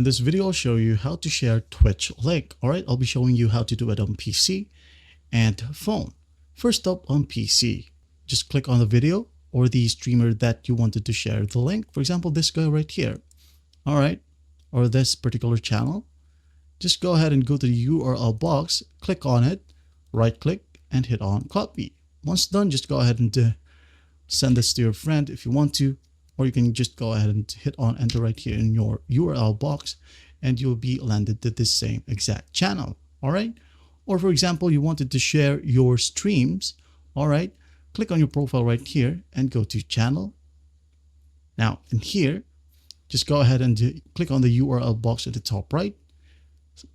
In this video, I'll show you how to share Twitch link. All right, I'll be showing you how to do it on PC and phone. First up, on PC, just click on the video or the streamer that you wanted to share the link. For example, this guy right here. All right, or this particular channel. Just go ahead and go to the URL box, click on it, right click and hit on copy. Once done, just go ahead and send this to your friend if you want to, or you can just go ahead and hit on enter right here in your URL box and you'll be landed to this same exact channel. All right. Or for example, you wanted to share your streams. All right. Click on your profile right here and go to channel. Now in here, just go ahead and click on the URL box at the top right.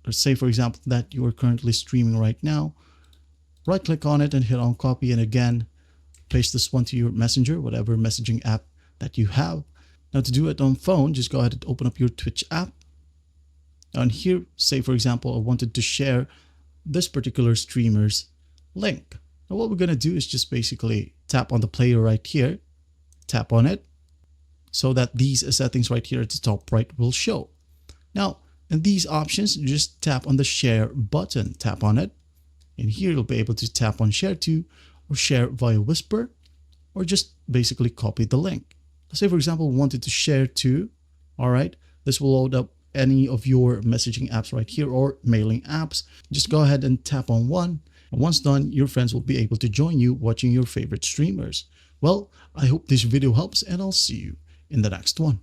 Let's say, for example, that you are currently streaming right now. Right click on it and hit on copy. And again, paste this one to your messenger, whatever messaging app that you have. Now to do it on phone, just go ahead and open up your Twitch app. Now in here, say, for example, I wanted to share this particular streamer's link. Now what we're going to do is just basically tap on the player right here, tap on it so that these settings right here at the top right will show. Now, in these options, just tap on the share button, tap on it. And here you'll be able to tap on share to or share via whisper, or just basically copy the link. Let's say, for example, we wanted to share to, all right, this will load up any of your messaging apps right here or mailing apps. Just go ahead and tap on one. And once done, your friends will be able to join you watching your favorite streamers. Well, I hope this video helps and I'll see you in the next one.